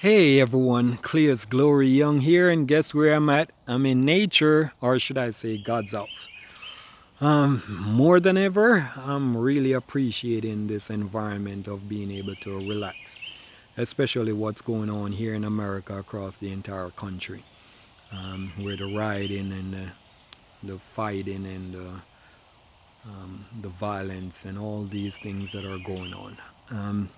Hey everyone, Clear's Glory Young here, and guess where I'm at? I'm in nature, or should I say God's house. More than ever, I'm really appreciating this environment of being able to relax, especially what's going on here in America across the entire country, where the rioting and the fighting and the violence and all these things that are going on. Um,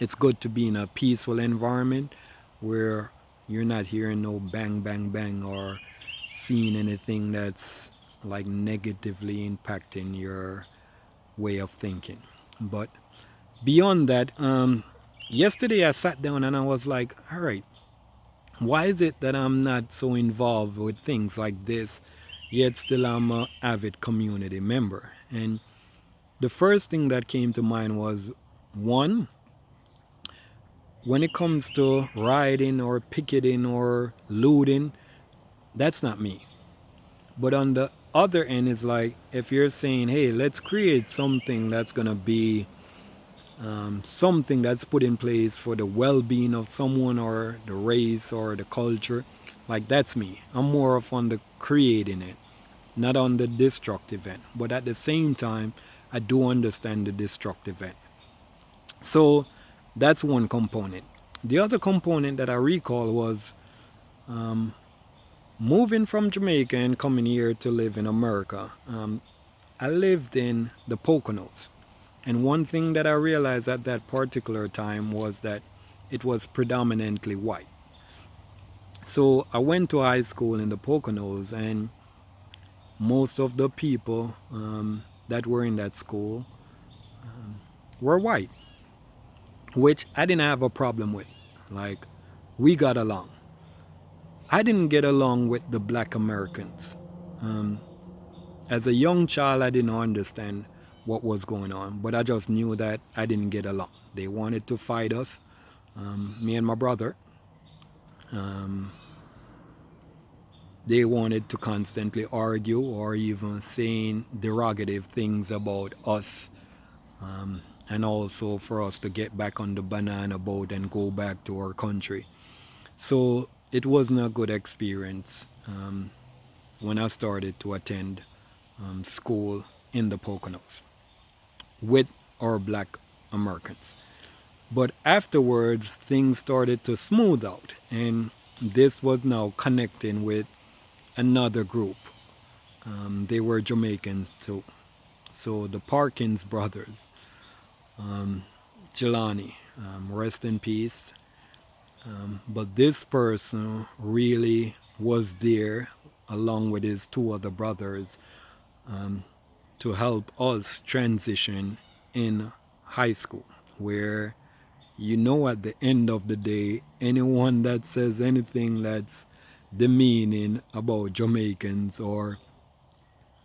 it's good to be in a peaceful environment where you're not hearing no bang bang bang or seeing anything that's like negatively impacting your way of thinking. But beyond that, yesterday I sat down and I was like, all right, why is it that I'm not so involved with things like this, yet still I'm a avid community member? And the first thing that came to mind was, one, when it comes to rioting or picketing or looting, that's not me. But on the other end, it's like if you're saying, hey, let's create something that's going to be something that's put in place for the well being of someone or the race or the culture, like that's me. I'm more of on the creating it, not on the destructive end. But at the same time, I do understand the destructive end. So that's one component. The other component that I recall was moving from Jamaica and coming here to live in America. I lived in the Poconos. And one thing that I realized at that particular time was that it was predominantly white. So I went to high school in the Poconos, and most of the people that were in that school were white, which I didn't have a problem with. Like, we got along. I didn't get along with the black Americans. As a young child, I didn't understand what was going on, but I just knew that I didn't get along. They wanted to fight us, me and my brother. They wanted to constantly argue or even saying derogative things about us, and also for us to get back on the banana boat and go back to our country. So it wasn't a good experience when I started to attend school in the Poconos with our black Americans. But afterwards, things started to smooth out, and this was now connecting with another group. They were Jamaicans too. So the Parkins brothers, Jelani, rest in peace. But this person really was there along with his two other brothers to help us transition in high school, where at the end of the day, anyone that says anything that's demeaning about Jamaicans or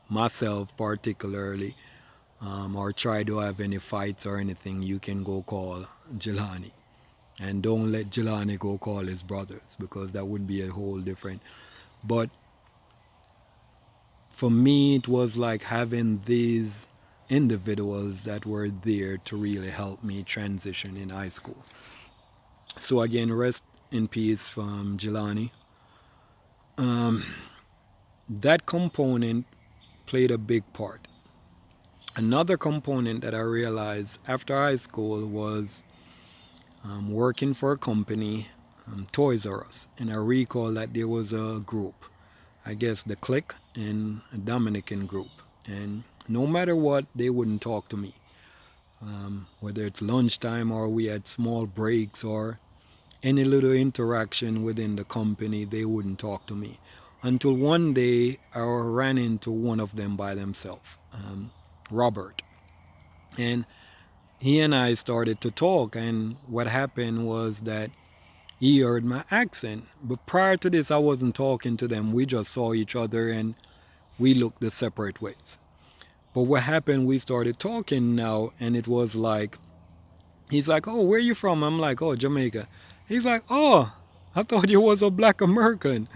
myself particularly, or try to have any fights or anything, you can go call Jelani. And don't let Jelani go call his brothers, because that would be a whole different. But for me, it was like having these individuals that were there to really help me transition in high school. So again, rest in peace from Jelani. That component played a big part. Another component that I realized after high school was working for a company, Toys R Us. And I recall that there was a group, I guess the Click and a Dominican group. And no matter what, they wouldn't talk to me. Whether it's lunchtime or we had small breaks or any little interaction within the company, they wouldn't talk to me. Until one day, I ran into one of them by themselves, Robert. And he and I started to talk, and what happened was that he heard my accent. But prior to this, I wasn't talking to them. We just saw each other and we looked the separate ways. But what happened, we started talking now, and it was like, he's like, oh, where you from? I'm like, oh, Jamaica. He's like, oh, I thought you was a black American.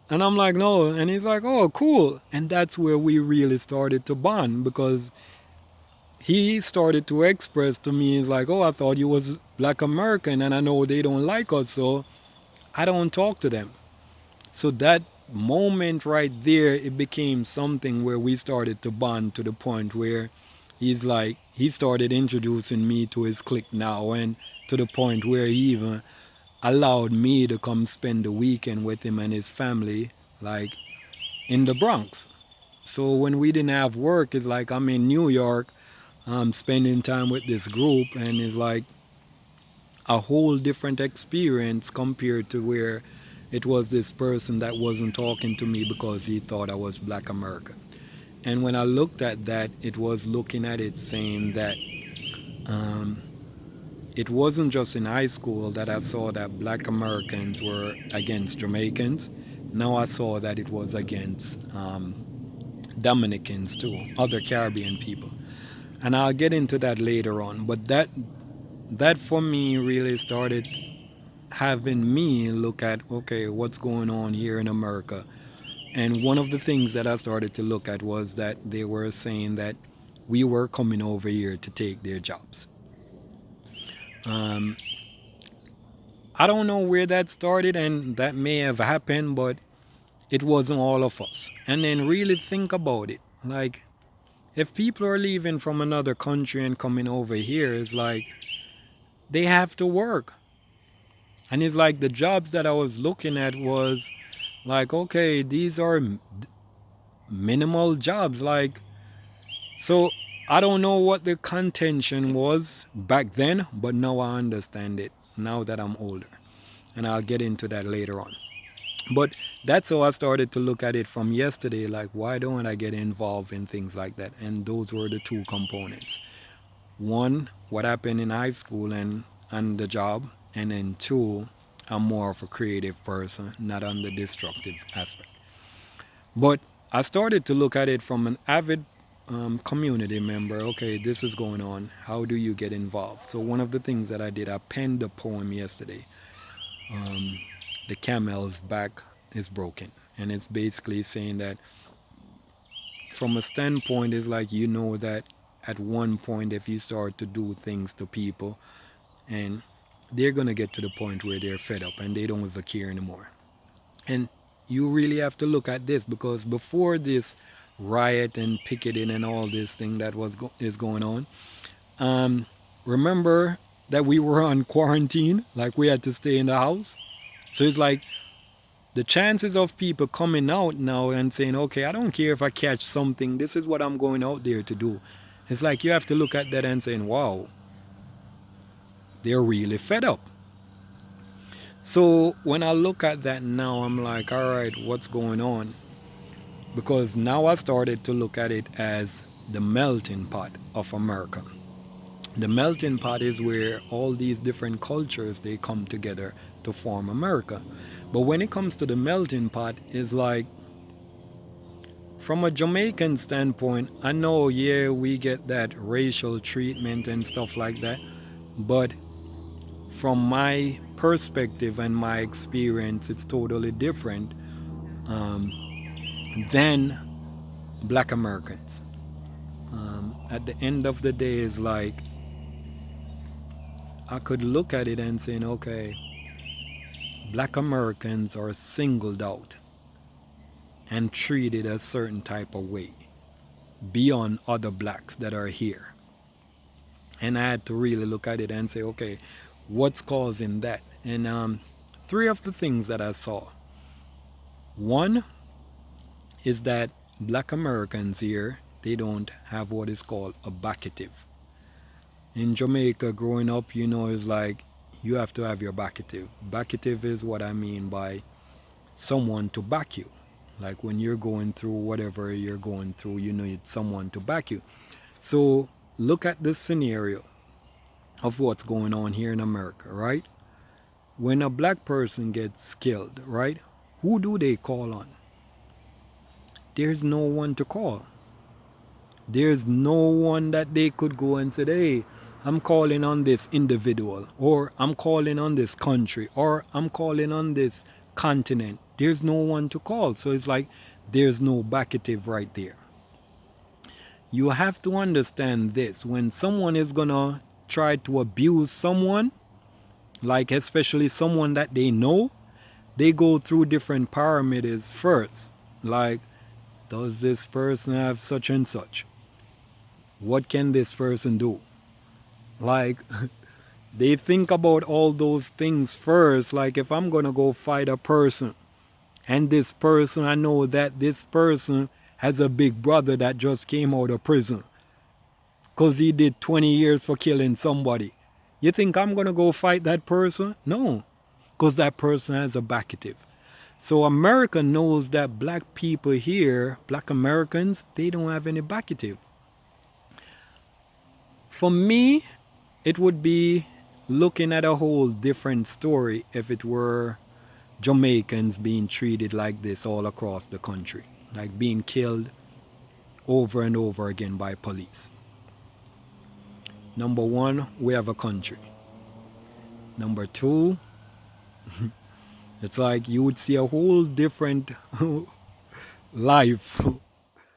And I'm like, no. And he's like, oh, cool. And that's where we really started to bond, because he started to express to me, he's like, oh, I thought you was Black American, and I know they don't like us, so I don't talk to them. So that moment right there, it became something where we started to bond to the point where he's like, he started introducing me to his clique now, and to the point where he even allowed me to come spend the weekend with him and his family, like in the Bronx. So when we didn't have work, it's like I'm in New York, spending time with this group, and it's like a whole different experience compared to where it was this person that wasn't talking to me because he thought I was Black American. And when I looked at that, it was looking at it saying that it wasn't just in high school that I saw that Black Americans were against Jamaicans. Now I saw that it was against Dominicans too, other Caribbean people. And I'll get into that later on. But that for me really started having me look at, okay, what's going on here in America. And one of the things that I started to look at was that they were saying that we were coming over here to take their jobs. I don't know where that started, and that may have happened, but it wasn't all of us. And then really think about it. Like, if people are leaving from another country and coming over here, it's like they have to work. And it's like the jobs that I was looking at was like, okay, these are minimal jobs. Like, so I don't know what the contention was back then, but now I understand it now that I'm older. And I'll get into that later on. But that's how I started to look at it from yesterday. Like, why don't I get involved in things like that? And those were the two components. One, what happened in high school and the job. And then two, I'm more of a creative person, not on the destructive aspect. But I started to look at it from an avid community member. Okay, this is going on. How do you get involved? So one of the things that I did, I penned a poem yesterday. The camel's back is broken, and it's basically saying that from a standpoint, is like, you know, that at one point, if you start to do things to people, and they're gonna get to the point where they're fed up and they don't even care anymore. And you really have to look at this, because before this riot and picketing and all this thing that is going on, remember that we were on quarantine, like we had to stay in the house. So it's like the chances of people coming out now and saying, okay, I don't care if I catch something, this is what I'm going out there to do. It's like you have to look at that and saying, wow, they're really fed up. So when I look at that now, I'm like, all right, what's going on? Because now I started to look at it as the melting pot of America. The melting pot is where all these different cultures, they come together to form America. But when it comes to the melting pot, it's like, from a Jamaican standpoint, I know, yeah, we get that racial treatment and stuff like that, but from my perspective and my experience, it's totally different than Black Americans. At the end of the day, it's like I could look at it and say, okay, Black Americans are singled out and treated a certain type of way beyond other blacks that are here. And I had to really look at it and say, okay, what's causing that? And three of the things that I saw. One is that Black Americans here, they don't have what is called a backative. In Jamaica, growing up, you know, it's like you have to have your backative. Backative is what I mean by someone to back you. Like when you're going through whatever you're going through, you need someone to back you. So look at this scenario of what's going on here in America, right? When a black person gets killed, right? Who do they call on? There's no one to call. There's no one that they could go and say, hey, I'm calling on this individual, or I'm calling on this country, or I'm calling on this continent. There's no one to call. So it's like there's no backative right there. You have to understand this. When someone is gonna try to abuse someone, like especially someone that they know, they go through different parameters first. Like, does this person have such and such? What can this person do? Like, they think about all those things first. Like, if I'm gonna go fight a person, and this person, I know that this person has a big brother that just came out of prison because he did 20 years for killing somebody. You think I'm gonna go fight that person? No, because that person has a backative. So America knows that black people here, black Americans, they don't have any backative. For me, it would be looking at a whole different story if it were Jamaicans being treated like this all across the country, like being killed over and over again by police. Number one, we have a country. Number two, it's like you would see a whole different life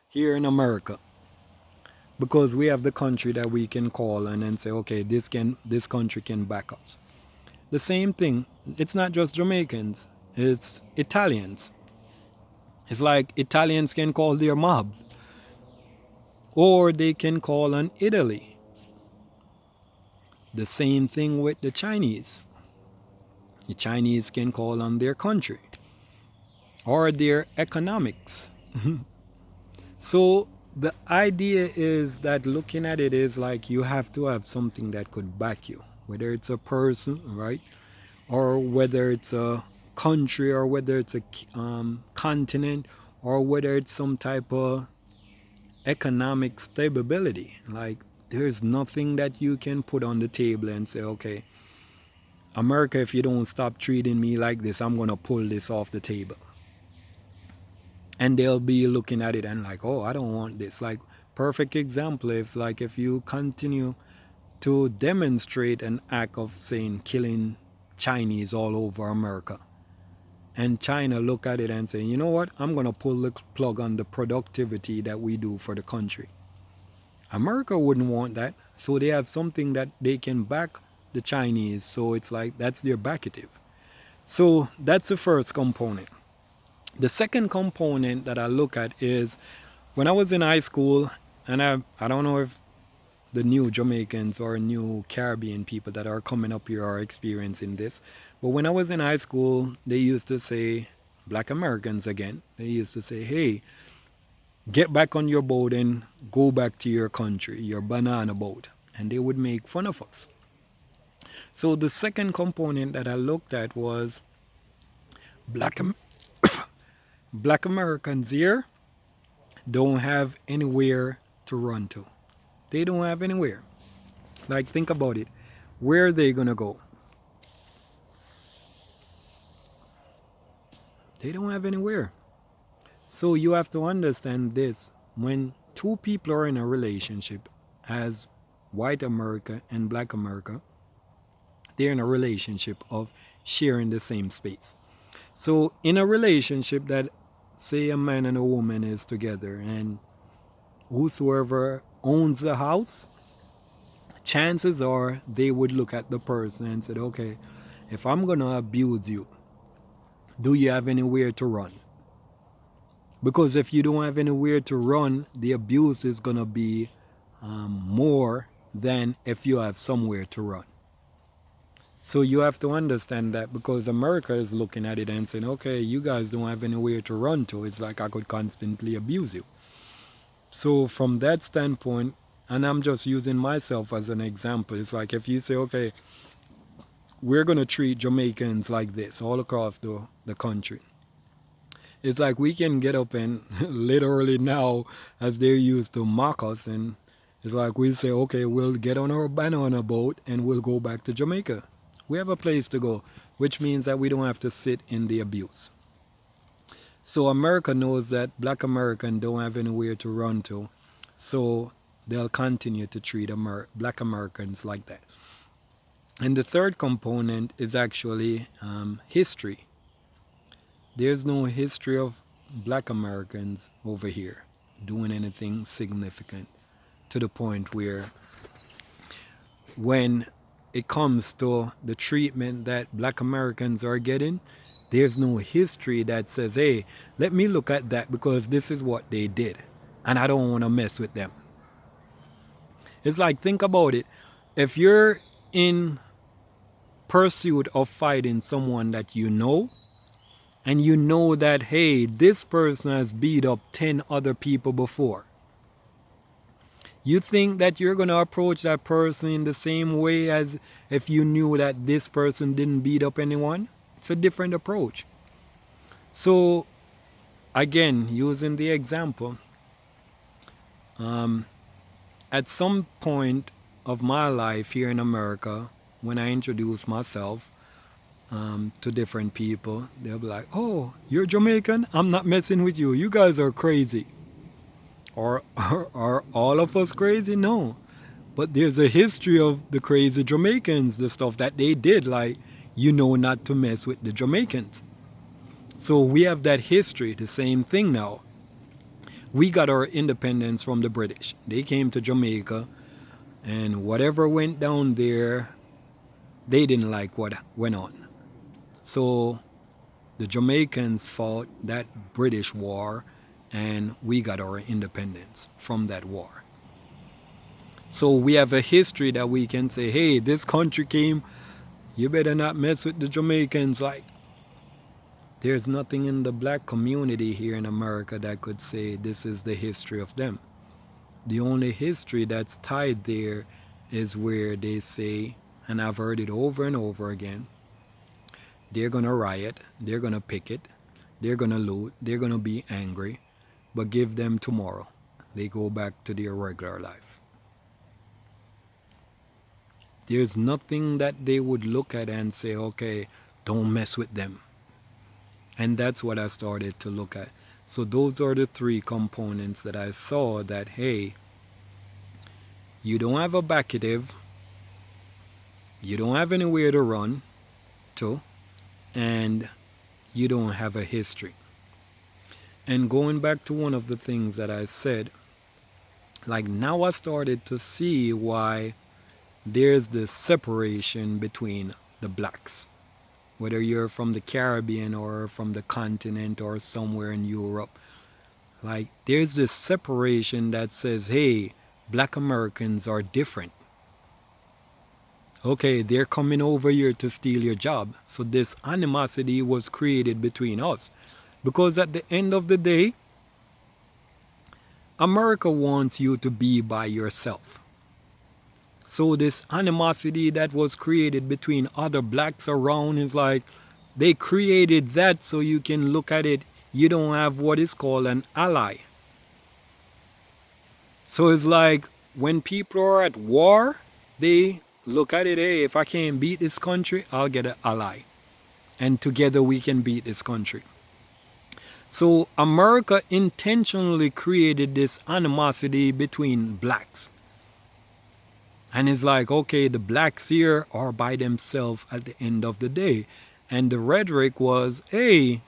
here in America because we have the country that we can call and then say, okay, this country can back us. The same thing, it's not just Jamaicans, it's Italians. It's like Italians can call their mobs, or they can call on Italy. The same thing with the Chinese. The Chinese can call on their country or their economics. So the idea is that looking at it is like you have to have something that could back you, whether it's a person, right? Or whether it's a country, or whether it's a continent, or whether it's some type of economic stability. Like, there's nothing that you can put on the table and say, okay, America, if you don't stop treating me like this, I'm going to pull this off the table. And they'll be looking at it and like, oh, I don't want this. Like, perfect example is like if you continue to demonstrate an act of saying killing Chinese all over America, and China look at it and say, you know what, I'm going to pull the plug on the productivity that we do for the country. America wouldn't want that. So they have something that they can back the Chinese. So it's like that's their backative. So that's the first component. The second component that I look at is when I was in high school, and I don't know if the new Jamaicans or new Caribbean people that are coming up here are experiencing this. But when I was in high school, they used to say, black Americans again, they used to say, hey, get back on your boat and go back to your country, your banana boat. And they would make fun of us. So the second component that I looked at was black, black Americans here don't have anywhere to run to. They don't have anywhere. Like, think about it. Where are they going to go? They don't have anywhere. So you have to understand this. When two people are in a relationship, as white America and black America, they're in a relationship of sharing the same space. So in a relationship that, say, a man and a woman is together, and whosoever owns the house, chances are they would look at the person and say, okay, if I'm going to abuse you, do you have anywhere to run? Because if you don't have anywhere to run, the abuse is going to be more than if you have somewhere to run. So you have to understand that, because America is looking at it and saying, okay, you guys don't have anywhere to run to. It's like I could constantly abuse you. So from that standpoint, and I'm just using myself as an example, it's like if you say, okay, we're going to treat Jamaicans like this all across the country. It's like we can get up and literally now, as they're used to mock us, and it's like we'll say, okay, we'll get on our banana boat and we'll go back to Jamaica. We have a place to go, which means that we don't have to sit in the abuse. So America knows that black Americans don't have anywhere to run to, so they'll continue to treat black Americans like that. And the third component is actually history. There's no history of black Americans over here doing anything significant. to the point where when it comes to the treatment that black Americans are getting, there's no history that says, hey, let me look at that because this is what they did and I don't want to mess with them. It's like, think about it. If you're in pursuit of fighting someone that you know, and you know that, hey, this person has beat up 10 other people before, you think that you're going to approach that person in the same way as if you knew that this person didn't beat up anyone? It's a different approach. So, again, using the example, at some point of my life here in America, when I introduce myself to different people, they'll be like, oh, you're Jamaican? I'm not messing with you. You guys are crazy. Or are all of us crazy? No. But there's a history of the crazy Jamaicans, the stuff that they did, like, you know not to mess with the Jamaicans. So we have that history, the same thing now. We got our independence from the British. They came to Jamaica, and whatever went down there, they didn't like what went on. So the Jamaicans fought that British war, and we got our independence from that war. So we have a history that we can say, hey, this country came, you better not mess with the Jamaicans. Like, there's nothing in the black community here in America that could say this is the history of them. The only history that's tied there is where they say, and I've heard it over and over again, they're going to riot, they're going to picket, they're going to loot, they're going to be angry, but give them tomorrow. They go back to their regular life. There's nothing that they would look at and say, okay, don't mess with them. And that's what I started to look at. So those are the three components that I saw that, hey, you don't have a backative, you don't have anywhere to run to, and you don't have a history. And going back to one of the things that I said, like, now I started to see why there's this separation between the blacks. Whether you're from the Caribbean or from the continent or somewhere in Europe, like, there's this separation that says, hey, black Americans are different. Okay, they're coming over here to steal your job. So this animosity was created between us. Because at the end of the day, America wants you to be by yourself. So this animosity that was created between other blacks around is like, they created that so you can look at it, you don't have what is called an ally. So it's like, when people are at war, they look at it, hey, if I can't beat this country, I'll get an ally. And together we can beat this country. So America intentionally created this animosity between blacks. And it's like, okay, the blacks here are by themselves at the end of the day. And the rhetoric was, hey,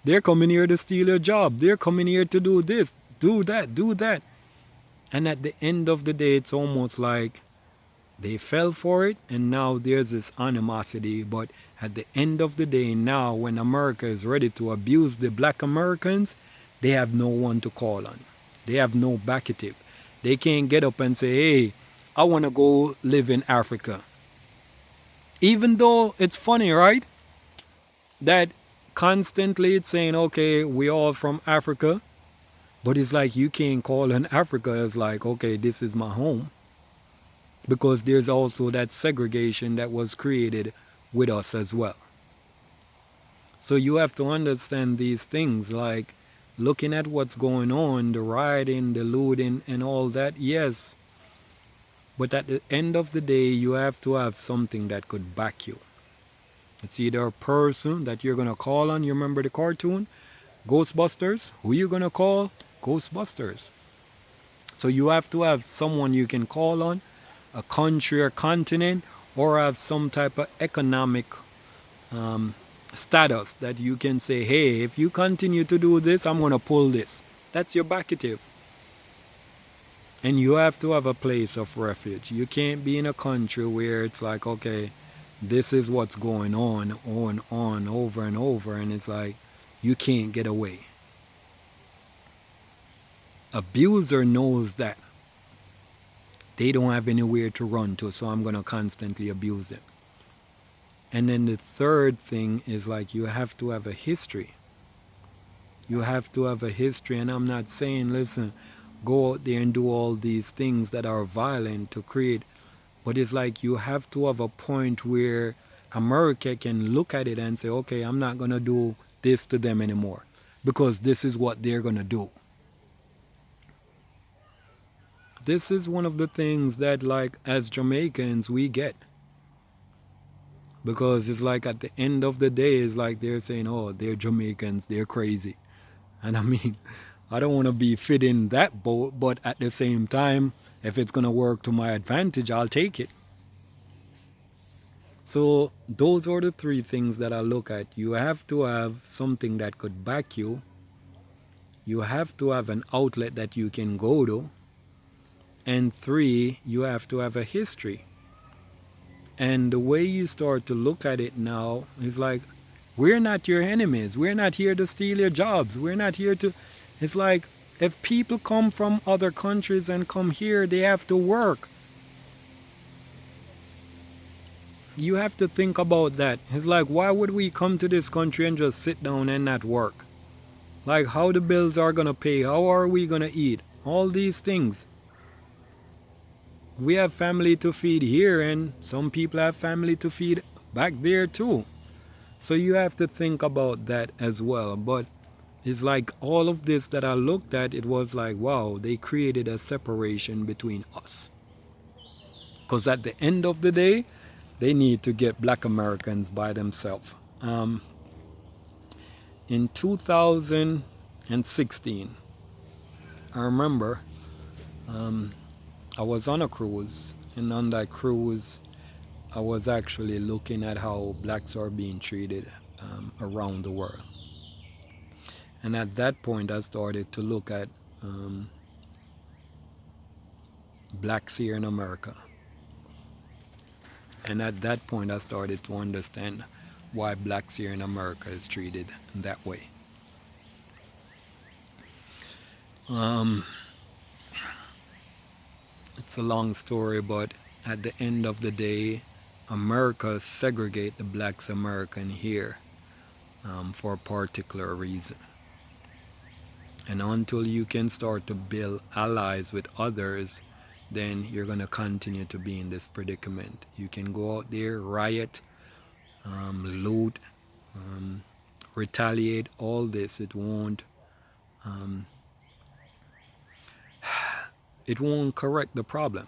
they're coming here to steal your job. They're coming here to do this, do that, do that. And at the end of the day, it's almost like they fell for it, and now there's this animosity. But at the end of the day, now when America is ready to abuse the black Americans, they have no one to call on. They have no backative. They can't get up and say, hey, I want to go live in Africa. Even though it's funny, right? That constantly it's saying, okay, we all from Africa. But it's like, you can't call on Africa as like, okay, this is my home. Because there's also that segregation that was created with us as well. So you have to understand these things, like looking at what's going on, the rioting, the looting, and all that, yes. But at the end of the day, you have to have something that could back you. It's either a person that you're going to call on. You remember the cartoon? Ghostbusters? Who you going to call? Ghostbusters. So you have to have someone you can call on, a country or continent, or have some type of economic status that you can say, hey, if you continue to do this, I'm going to pull this. That's your backative. And you have to have a place of refuge. You can't be in a country where it's like, okay, this is what's going on, over and over, and it's like you can't get away. Abuser knows that they don't have anywhere to run to, so I'm going to constantly abuse them. And then the third thing is like you have to have a history. You have to have a history, and I'm not saying, listen, go out there and do all these things that are violent to create, but it's like you have to have a point where America can look at it and say, okay, I'm not going to do this to them anymore because this is what they're going to do. This is one of the things that, like, as Jamaicans, we get. Because it's like at the end of the day, it's like they're saying, oh, they're Jamaicans, they're crazy. And I mean, I don't want to be fit in that boat, but at the same time, if it's going to work to my advantage, I'll take it. So those are the three things that I look at. You have to have something that could back you. You have to have an outlet that you can go to. And 3, you have to have a history. And the way you start to look at it now is like, we're not your enemies. We're not here to steal your jobs. We're not here to... It's like, if people come from other countries and come here, they have to work. You have to think about that. It's like, why would we come to this country and just sit down and not work? Like, how the bills are going to pay? How are we going to eat? All these things. We have family to feed here, and some people have family to feed back there too. So you have to think about that as well. But it's like all of this that I looked at, it was like, wow, they created a separation between us. Because at the end of the day, they need to get black Americans by themselves. In 2016, I remember I was on a cruise, and on that cruise, I was actually looking at how blacks are being treated around the world. And at that point, I started to look at blacks here in America. And at that point, I started to understand why blacks here in America is treated that way. It's a long story, but at the end of the day, America segregate the blacks American here for a particular reason. And until you can start to build allies with others, then you're going to continue to be in this predicament. You can go out there, riot, loot, retaliate, all this. It won't correct the problem.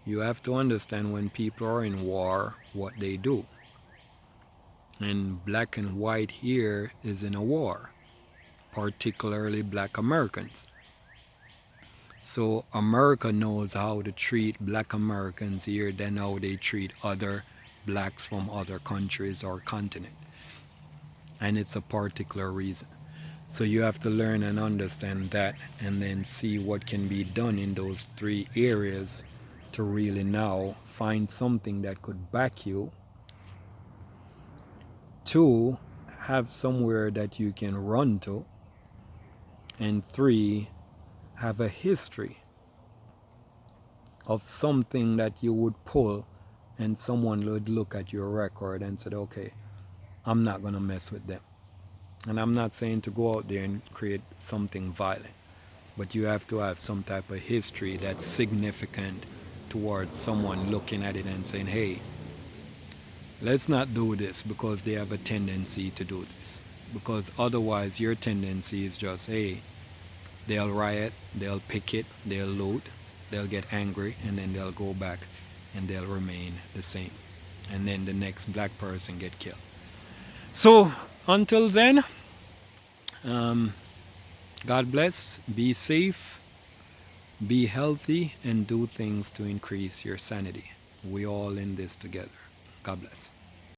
You have to understand when people are in war, what they do. And black and white here is in a war, particularly black Americans. So America knows how to treat black Americans here than how they treat other blacks from other countries or continent. And it's a particular reason. So you have to learn and understand that, and then see what can be done in those 3 areas to really now find something that could back you. 2, have somewhere that you can run to. And 3, have a history of something that you would pull and someone would look at your record and said, okay, I'm not going to mess with them. And I'm not saying to go out there and create something violent, but you have to have some type of history that's significant towards someone looking at it and saying, hey, let's not do this because they have a tendency to do this. Because otherwise your tendency is just, hey, they'll riot, they'll picket, they'll loot, they'll get angry, and then they'll go back and they'll remain the same. And then the next black person get killed. So until then, God bless, be safe, be healthy, and do things to increase your sanity. We all in this together. God bless.